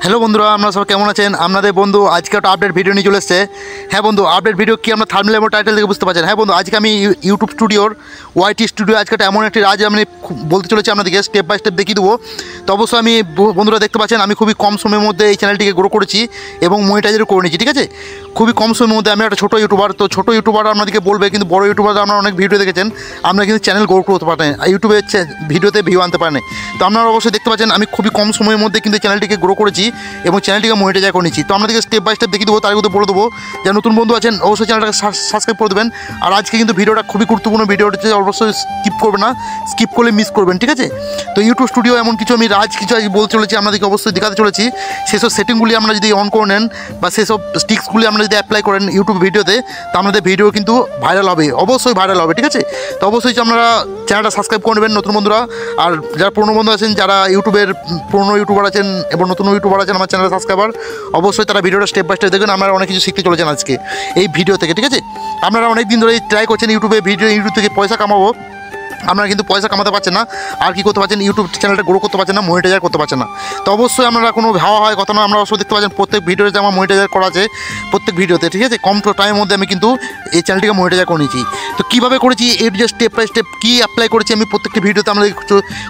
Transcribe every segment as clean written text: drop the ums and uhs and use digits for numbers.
Hello বন্ধুরা, আপনারা সবাই কেমন আছেন? আপনাদের বন্ধু আজকে একটা আপডেট ভিডিও নিয়ে চলে এসেছে। হ্যাঁ বন্ধু, আপডেট ভিডিও কি আমরা থাম্বনেল এবং টাইটেল থেকে বুঝতে পারছেন। হ্যাঁ বন্ধু, আজকে আমি ইউটিউব স্টুডিওর ওয়াইটি স্টুডিও আজকে এমন একটি রাজ আমি বলতে চলেছি আপনাদেরকে, স্টেপ বাই স্টেপ দেখিয়ে দেবো। তো অবশ্যই আমি বন্ধুরা দেখতে পাচ্ছেন আমি খুবই কম সময়ের মধ্যে এই চ্যানেলটিকে গ্রো করেছি এবং মনিটাইজও করে নিয়েছি। ঠিক আছে, খুবই কম সময়ের মধ্যে আমি একটা ছোটো ইউটিউবার। তো ছোটো ইউটিউবার আপনাদেরকে বলবে, কিন্তু বড় ইউটিউবার আপনারা অনেক ভিডিও দেখেছেন, আপনারা কিন্তু চ্যানেল গ্রো করতে পারেন, ইউটিউবে ভিডিওতে ভিউ আনতে পারেন। তো আপনারা অবশ্যই দেখতে পাচ্ছেন আমি খুবই কম সময়ের মধ্যে কিন্তু চ্যানেলটিকে গ্রো করেছি এবং চ্যানেলটিকে মনিটাইজ করে নিচ্ছি। তো আপনাদেরকে স্টেপ বাই স্টেপ দেখিয়ে দেবো, তার কিন্তু বলে দেবো যে নতুন বন্ধু আছেন অবশ্যই চ্যানেলটাকে সাবস্ক্রাইব করে দেবেন। আর আজকে কিন্তু ভিডিওটা খুবই গুরুত্বপূর্ণ, ভিডিওটা হচ্ছে অবশ্যই স্কিপ করবেন না, স্কিপ করলে মিস করবেন। ঠিক আছে, তো ইউটিউব স্টুডিও এমন কিছু আমি কিছু আজ বলতে চলেছি, আপনাদেরকে অবশ্যই দেখাতে চলেছি। সেসব সেটিংগুলি আমরা যদি অন করে নেন বা সেসব স্টিক্সগুলি আমরা যদি অ্যাপ্লাই করেন ইউটিউব ভিডিওতে, তো আমাদের ভিডিও কিন্তু ভাইরাল হবে, অবশ্যই ভাইরাল হবে। ঠিক আছে, তো অবশ্যই আপনারা চ্যানেলটা সাবস্ক্রাইব করে নেবেন নতুন বন্ধুরা। আর যারা পুরনো বন্ধু আছেন, যারা ইউটিউবের পুরনো ইউটিউবার আছেন এবং নতুন ইউটিউবার আছেন আমার চ্যানেলের সাবস্ক্রাইবার, অবশ্যই তারা ভিডিওটা স্টেপ বাই স্টেপ দেখবেন। আপনারা অনেক কিছু শিখতে চলেছেন আজকে এই ভিডিও থেকে। ঠিক আছে, আপনারা অনেক দিন ধরে ট্রাই করছেন ইউটিউব থেকে পয়সা কামাবো, আপনারা কিন্তু পয়সা কামাতে পারছেন না। আর কি করতে পারছেন, ইউটিউব চ্যানেলটা গ্রো করতে পারছেন না, মনিটাইজার করতে পারছেন না। তো অবশ্যই আপনারা কোনো ভাবা হয় কথা না, আমরা অবশ্যই দেখতে পাচ্ছেন প্রত্যেক ভিডিওতে আমার মনিটাইজার করা আছে, প্রত্যেক ভিডিওতে। ঠিক আছে, কম টাইমের মধ্যে আমি কিন্তু এই চ্যানেলটিকে মনিটাইজার করে নিয়েছি। তো কীভাবে করেছি, এর যে স্টেপ বাই স্টেপ কী অ্যাপ্লাই করেছি আমি প্রত্যেকটি ভিডিওতে আমরা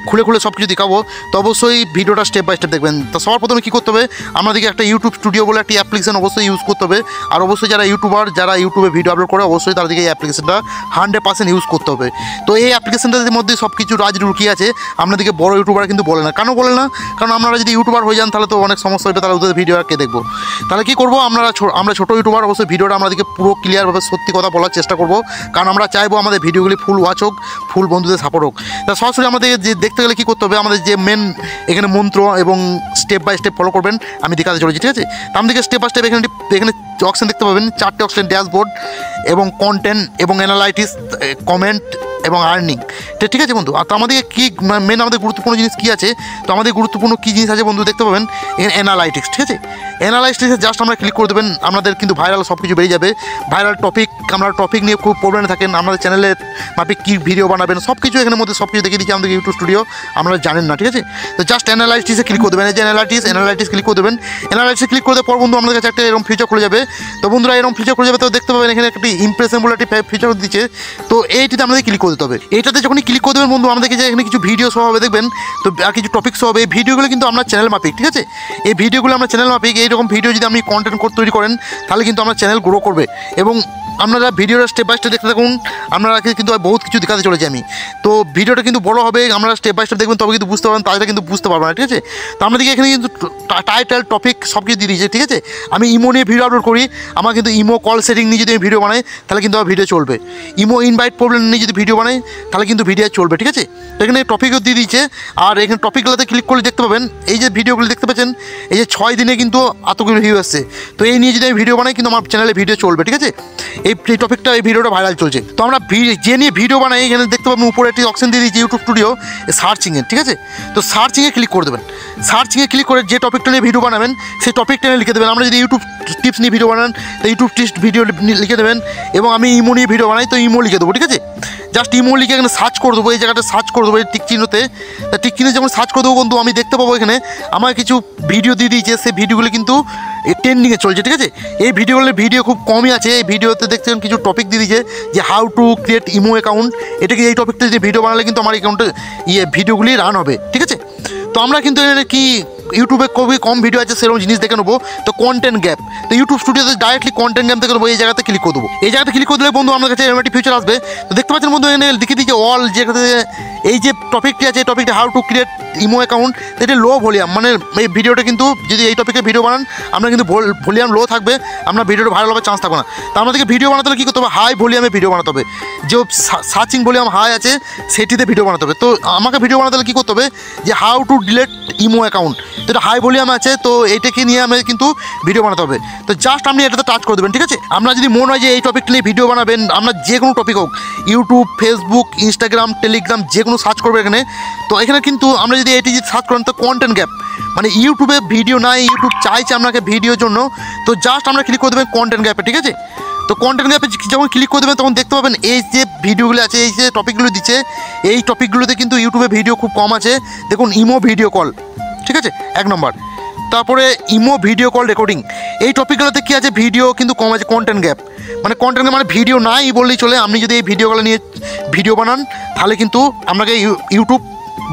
খুলে খুলে সব কিছু দেখাবো। তো অবশ্যই ভিডিওটা স্টেপ বাই স্টেপ দেখবেন। তো সবার প্রথমে কী করতে হবে, আমাদেরকে একটা ইউটিউব স্টুডিও বলে একটি অ্যাপ্লিকেশন অবশ্যই ইউজ করতে হবে। আর অবশ্যই যারা ইউটিউবার, যারা ইউটিউবে ভিডিও আপলোড করে, অবশ্যই তাদেরকে এই অ্যাপ্লিকেশনটা 100% ইউজ করতে হবে। তো এই অ্যাপ্লিকেশনটার মধ্যে সব কিছু রাজ রুকি আছে, আপনাদেরকে বড় ইউটিউবার কিন্তু বলে না। কেন বলে না? কারণ আপনারা যদি ইউটিউবার হয়ে যান তাহলে তো অনেক সমস্যা হবে, তাহলে ওদের ভিডিও আর কে দেখবো। তাহলে কী করবো, আমরা ছোটো ইউটিউবার, অবশ্যই ভিডিওটা আমাদেরকে পুরো ক্লিয়ারভাবে সত্যি কথা বলার চেষ্টা করবো, কারণ আমরা চাইবো আমাদের ভিডিওগুলি ফুল ওয়াচ হোক, ফুল বন্ধুদের সাপোর্ট হোক। তা সরাসরি আমাদের যে দেখতে গেলে কী করতে হবে, আমাদের যে মেন এখানে মন্ত্র এবং স্টেপ বাই স্টেপ ফলো করবেন আমি দেখাতে চলেছি। ঠিক আছে, তো আমাদেরকে স্টেপ বাই স্টেপ এখানে অপশন দেখতে পাবেন, 4টে অপশন, ড্যাশবোর্ড এবং কন্টেন্ট এবং অ্যানালাইটিক্স, কমেন্ট এবং আর্নিং। ঠিক আছে বন্ধু, আর তো আমাদের কী মেন আমাদের গুরুত্বপূর্ণ জিনিস কী আছে, তো আমাদের গুরুত্বপূর্ণ কী জিনিস আছে বন্ধু দেখতে পাবেন এখানে অ্যানালাইটিক্স। ঠিক আছে, অ্যানালাইটিক্সে জাস্ট আমরা ক্লিক করে দেবেন, আমাদের কিন্তু ভাইরাল সব কিছু বেরিয়ে যাবে। ভাইরাল টপিক, আমরা টপিক নিয়ে খুব প্রবলেমে থাকেন, আমাদের চ্যানেলের মাফিক কী ভিডিও বানাবেন সব কিছু এখানের মধ্যে সব কিছু দেখিয়ে দিচ্ছি আমাদের ইউটিউব স্টুডিও, আপনারা জানেন না। ঠিক আছে, তো জাস্ট অ্যানালাইটিক্সে ক্লিক করে দেবেন, এই যে অ্যানালাইটিক্স ক্লিক করে দেবেন। অ্যানালাইটিক্সে ক্লিক করে দেওয়ার পর বন্ধু আমাদের কাছে একটা এরকম ফিচার খুলে যাবে। তো বন্ধুরা এরকম ফিচার খুলে যাবে, তো দেখতে পাবেন এখানে একটি ইমপ্রেশন বলে একটি ফিচার দিচ্ছে। তো এইটিতে আমাদের ক্লিক করে দিতে হবে। এইটাতে যখনই ক্লিক করে দেবেন বন্ধু, আমাদেরকে যে এখানে কিছু ভিডিও শো হবে দেখবেন, তো আর কিছু টপিক শো হবে। এই ভিডিওগুলো কিন্তু আমরা চ্যানেল মাফিক। ঠিক আছে, এই ভিডিওগুলো আমরা চ্যানেল মাফিক, এইরকম ভিডিও যদি আপনি কন্টেন্ট তৈরি করেন তাহলে কিন্তু আমার চ্যানেল গ্রো করবে। এবং আপনারা ভিডিওটা স্টেপ বাই স্টেপ দেখতে থাকুন, আপনারা কিন্তু বহুত কিছু দেখাতে চলেছি আমি। তো ভিডিওটা কিন্তু বড় হবে, আমরা স্টেপ বাই স্টেপ দেখবেন তবে কিন্তু বুঝতে পারবেন, তাহলে কিন্তু বুঝতে পারবেন না। ঠিক আছে, তো আমাদেরকে এখানে কিন্তু টাইটেল, টপিক সব কিছু দিয়ে দিয়েছে। ঠিক আছে, আমি ইমো নিয়ে ভিডিও আপলোড করি, আমার কিন্তু ইমো কল সেটিং নিয়ে যদি আমি ভিডিও বানাই তাহলে কিন্তু আমার ভিডিও চলবে। ইমো ইনভাইট প্রবলেম নিয়ে যদি ভিডিও বানাই তাহলে কিন্তু ভিডিও চলবে। ঠিক আছে, তো এখানে টপিকও দিয়ে দিয়েছে। আর এখানে টপিকগুলোতে ক্লিক করলে দেখতে পাবেন এই যে ভিডিওগুলো দেখতে পাচ্ছেন, এই যে 6 দিনে কিন্তু এতগুলো ভিউ আসছে। তো এই নিয়ে যদি আমি ভিডিও বানাই কিন্তু আমার চ্যানেলে ভিডিও চলবে। ঠিক আছে, এই টপিকটা, এই ভিডিওটা ভাইরাল চলছে। তো আমরা যে নিয়ে ভিডিও বানাই এখানে দেখতে পাবেন উপরে একটি অপশন দিয়ে দিয়েছি ইউটিউব স্টুডিও সার্চিংয়ে। ঠিক আছে, তো সার্চিংয়ে ক্লিক করে দেবেন। সার্চিংয়ে ক্লিক করে যে টপিকটা নিয়ে ভিডিও বানাবেন সেই টপিকটা নিয়ে লিখে দেবেন। আমরা যদি ইউটিউব টিপস নিয়ে ভিডিও বানান তো ইউটিউব টিপস ভিডিও লিখে দেবেন, এবং আমি ইমো নিয়ে ভিডিও বানাই তো ইমো লিখে দেবো। ঠিক আছে, জাস্ট ইমো লিখে এখানে সার্চ করে দেবো, এই জায়গাটা সার্চ করে দেবো এই টিক চিহ্নতে। টিক চিহ্নে যখন সার্চ করে দেবো বন্ধু আমি দেখতে পাবো এখানে আমার কিছু ভিডিও দিয়ে দিয়েছে, সেই ভিডিওগুলো কিন্তু ট্রেন্ডিংয়ে চলছে। ঠিক আছে, এই ভিডিও খুব কমই আছে। এই ভিডিওতে দেখছেন কিছু টপিক দিয়ে দিয়েছে যে how to create imo account, এটাকে এই টপিকটা যদি ভিডিও বানালে কিন্তু আমার অ্যাকাউন্টে ভিডিওগুলি রান হবে। ঠিক আছে, তো আমরা কিন্তু কি ইউটিউবে খুবই কম ভিডিও আছে সেরকম জিনিস দেখে নেবো। তো কন্টেন্ট গ্যাপ, তো ইউটিউব স্টুডিওতে ডাইরেক্টলি কন্টেন্ট গ্যাপ দেখে নেবো, এই জায়গাতে ক্লিক করে দেবো। এই জায়গাতে ক্লিক করে দিলে বন্ধু আমার কাছে এরকম একটি ফিচার আসবে। তো দেখতে পাচ্ছেন বন্ধু এখানে লিখে দিয়েছে অল, যেটাতে এই যে টপিকটি আছে এই টপিকটা how to create imo account, এটা লো ভলিউম, মানে এই ভিডিওটা কিন্তু যদি এই টপিকে ভিডিও বানান আমরা কিন্তু ভলিউম লো থাকবে, আমরা ভিডিওটা ভাইরাল হওয়ার চান্স থাকবে না। তো আমাদেরকে ভিডিও বানাতে হলে কী করতে হবে, হাই ভলিউমে ভিডিও বানাতে হবে, যে সার্চিং ভলিউম হাই আছে সেটিতে ভিডিও বানাতে হবে। তো আমাকে ভিডিও বানাতে হলে কী করতে হবে, যে how to delete imo account, তো এটা হাই ভলিউম আছে, তো এইটাকে নিয়ে আমাদের কিন্তু ভিডিও বানাতে হবে। তো জাস্ট আপনি এটাতে টাচ করে দেবেন। ঠিক আছে, আমরা যদি মনে হয় যে এই টপিক নিয়ে ভিডিও বানাবেন, আমরা যে কোনো টপিক হোক, ইউটিউব, ফেসবুক, ইনস্টাগ্রাম, টেলিগ্রাম যে কোনো সার্চ করবে এখানে। তো এখানে কিন্তু আমরা যদি এটি যদি সার্চ করেন তো কন্টেন্ট গ্যাপ, মানে ইউটিউবে ভিডিও নাই, ইউটিউব চাইছে আপনাকে ভিডিওর জন্য, তো জাস্ট আমরা ক্লিক করে দেবেন কন্টেন্ট গ্যাপে। ঠিক আছে, তো কন্টেন্ট গ্যাপে যখন ক্লিক করে দেবেন তখন দেখতে পাবেন এই যে ভিডিওগুলো আছে, এই যে টপিকগুলো দিচ্ছে, এই টপিকগুলোতে কিন্তু ইউটিউবে ভিডিও খুব কম আছে। দেখুন ইমো ভিডিও কল, ঠিক আছে 1 নম্বর। তারপরে ইমো ভিডিও কল রেকর্ডিং। এই টপিকগুলোতে কী আছে, ভিডিও কিন্তু কম আছে, কন্টেন্ট গ্যাপ, মানে কন্টেন্ট গ্যাপ মানে ভিডিও নাই বললেই চলে। আপনি যদি এই ভিডিওগুলো নিয়ে ভিডিও বানান তাহলে কিন্তু আপনাকে ইউটিউব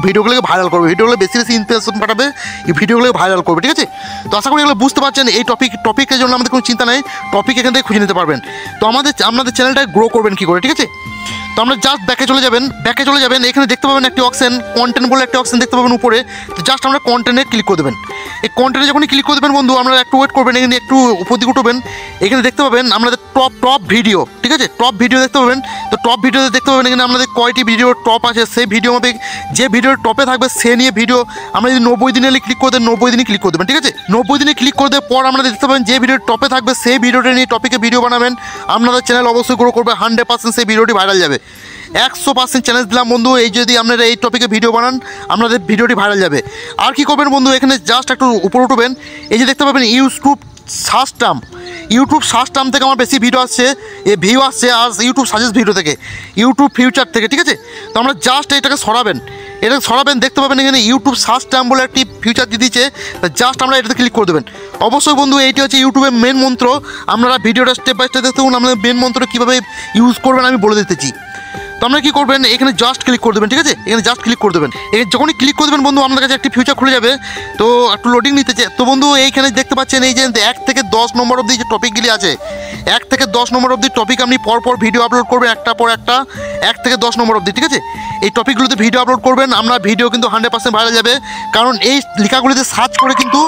ভিডিওগুলোকে ভাইরাল করবে, ভিডিওগুলো বেশি বেশি ইনফরমেশন পাঠাবে, এই ভিডিওগুলোকে ভাইরাল করবে, ঠিক আছে। তো আশা করি এগুলো বুঝতে পারছেন। এই টপিকের জন্য আমাদের কোনো চিন্তা নেই, টপিক এখান থেকে খুঁজে নিতে পারবেন। তো আপনাদের চ্যানেলটা গ্রো করবেন কী করে, ঠিক আছে। তো আমরা জাস্ট ব্যাকে চলে যাবেন, এখানে দেখতে পাবেন একটি অপশন, কন্টেন্ট বলে একটি অপশন দেখতে পাবেন উপরে। তো জাস্ট আমরা কন্টেন্টে ক্লিক করে দেবেন। এই কন্টেন্টে যখনই ক্লিক করে দেবেন বন্ধু, আপনারা একটু ওয়েট করবেন, এখানে একটু উপর দিকে উঠবেন, এখানে দেখতে পাবেন আমাদের টপ ভিডিও, ঠিক আছে, টপ ভিডিও দেখতে পাবেন। তো টপ ভিডিওতে দেখতে পাবেন এখানে আমাদের কয়টি ভিডিও টপ আছে, সেই ভিডিও মধ্যে যে ভিডিওর টপে থাকবে সে নিয়ে ভিডিও। আমরা যদি 90 দিনে ক্লিক করে দেন, 90 দিনে ক্লিক করে দেবেন, ঠিক আছে। 90 দিনে ক্লিক করে দেওয়ার পর আমরা দেখতে পাবেন যে ভিডিওর টপে থাকবে সেই ভিডিওটা নিয়ে টপিকে ভিডিও বানাবেন। আপনাদের চ্যানেল অবশ্যই গ্রো করবে, 100% সেই ভিডিওটি ভাইরাল যাবে। 100% চ্যালেঞ্জ দিলাম বন্ধু, এই যদি আপনারা এই টপিকে ভিডিও বানান আপনাদের ভিডিওটি ভাইরাল যাবে। আর কি করবেন বন্ধু, এখানে জাস্ট একটু উপরে উঠবেন, এই যে দেখতে পাবেন ইউটিউব সার্চ টার্ম থেকে আমার বেশি ভিডিও আসছে, ভিউ আসছে, আর ইউটিউব সাজেস্ট ভিডিও থেকে, ইউটিউব ফিউচার থেকে, ঠিক আছে। তো আমরা জাস্ট এটাকে সরাবেন, দেখতে পাবেন এখানে ইউটিউব সার্চ টার্ম বলে একটি ফিউচার দিয়ে দিচ্ছে। জাস্ট আমরা এটাতে ক্লিক করে দেবেন। অবশ্যই বন্ধু এইটি হচ্ছে ইউটিউবের মেন মন্ত্র। আপনারা ভিডিওটা স্টেপ বাই স্টেপ দেখতে থাকুন, আপনাদের মেন মন্ত্র কীভাবে ইউজ করবেন আমি বলে দিতেছি। তো আপনারা কী করবেন, এখানে জাস্ট ক্লিক করে দেবেন, ঠিক আছে, এখানে জাস্ট ক্লিক করে দেবেন। যখনই ক্লিক করে দেবেন বন্ধু, আপনার কাছে একটি ফিউচার খুলে যাবে। তো একটু লোডিং নিতেছে। তো বন্ধু এইখানে দেখতে পাচ্ছেন এই যে 1 থেকে 10 নম্বর অবধি যে টপিকগুলি আছে, 1 থেকে 10 নম্বর অবধি টপিক আপনি পরপর ভিডিও আপলোড করবেন, একটা পর একটা, 1 থেকে 10 নম্বর অবধি, ঠিক আছে। এই টপিকগুলোতে ভিডিও আপলোড করবেন, আপনার ভিডিও কিন্তু 100% ভাইরাল যাবে। কারণ এই লেখাগুলিতে সার্চ করে কিন্তু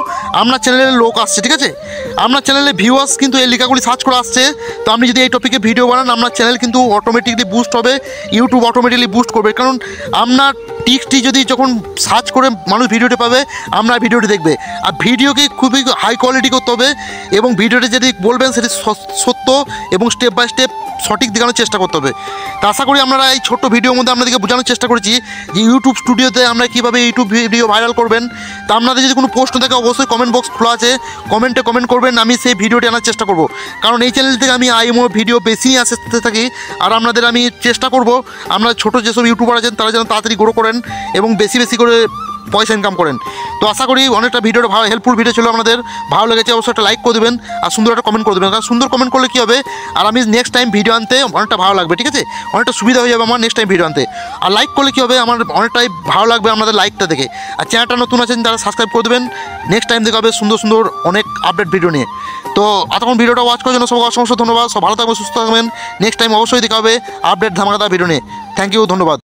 আপনার চ্যানেলের লোক আসছে, ঠিক আছে, আপনার চ্যানেলে ভিউয়ার্স কিন্তু এই লেখাগুলি সার্চ করে আসছে। তো আপনি যদি এই টপিকে ভিডিও বানান, আপনার চ্যানেল কিন্তু অটোমেটিকলি বুস্ট হবে, ইউটিউব অটোমেটিকলি বুস্ট করবে। কারণ আপনার টিক্সটি যদি যখন সার্চ করে মানুষ ভিডিওটি পাবে, আপনার ভিডিওটি দেখবে। আর ভিডিওকে খুবই হাই কোয়ালিটি করতে হবে, এবং ভিডিওটি যেটি বলবেন সেটি সত্য এবং স্টেপ বাই স্টেপ সঠিক দেখানোর চেষ্টা করতে হবে। তা আশা করি আপনারা এই ছোট্ট ভিডিওর মধ্যে আপনাদেরকে বোঝানোর চেষ্টা করেছি যে ইউটিউব স্টুডিওতে আমরা কীভাবে ইউটিউব ভিডিও ভাইরাল করবেন। তা আপনাদের যদি কোনো প্রশ্ন থাকে অবশ্যই কমেন্ট বক্স খোলা আছে, কমেন্টে কমেন্ট করবেন, আমি সেই ভিডিওটি আনার চেষ্টা করব। কারণ এই চ্যানেল থেকে আমি আইএমও ভিডিও বেশি আসতে থাকি, আর আপনাদের আমি চেষ্টা করব আপনারা ছোটো যেসব ইউটিউবার আছেন তারা যেন তাড়াতাড়ি গ্রো করেন এবং বেশি বেশি করে পয়সা ইনকাম করেন। তো আশা করি অনেকটা ভিডিওটা ভালো হেল্পফুল ভিডিও ছিল, আপনাদের ভালো লেগেছে অবশ্যই একটা লাইক করে দেবেন, আর সুন্দর একটা কমেন্ট করে দেবেন। কারণ সুন্দর কমেন্ট করলে কী হবে, আর আমি নেক্সট টাইম ভিডিও আনতে অনেকটা ভালো লাগবে, ঠিক আছে, অনেকটা সুবিধা হয়ে যাবে আমার নেক্সট টাইম ভিডিও আনতে। আর লাইক করলে কী হবে, আমার অনেকটাই ভালো লাগবে আপনাদের লাইকটা দেখে। আর চ্যানেলটা নতুন আছেন তারা সাবস্ক্রাইব করে দেবেন, নেক্সট টাইম দেখা হবে সুন্দর সুন্দর অনেক আপডেট ভিডিও নিয়ে। তো এতক্ষণ ভিডিওটা ওয়াচ করার জন্য সবাই অসংখ্য ধন্যবাদ। সব ভালো থাকবেন, সুস্থ থাকবেন, নেক্সট টাইম অবশ্যই দেখা হবে আপডেট ধামাকাদার ভিডিও নিয়ে। থ্যাংক ইউ, ধন্যবাদ।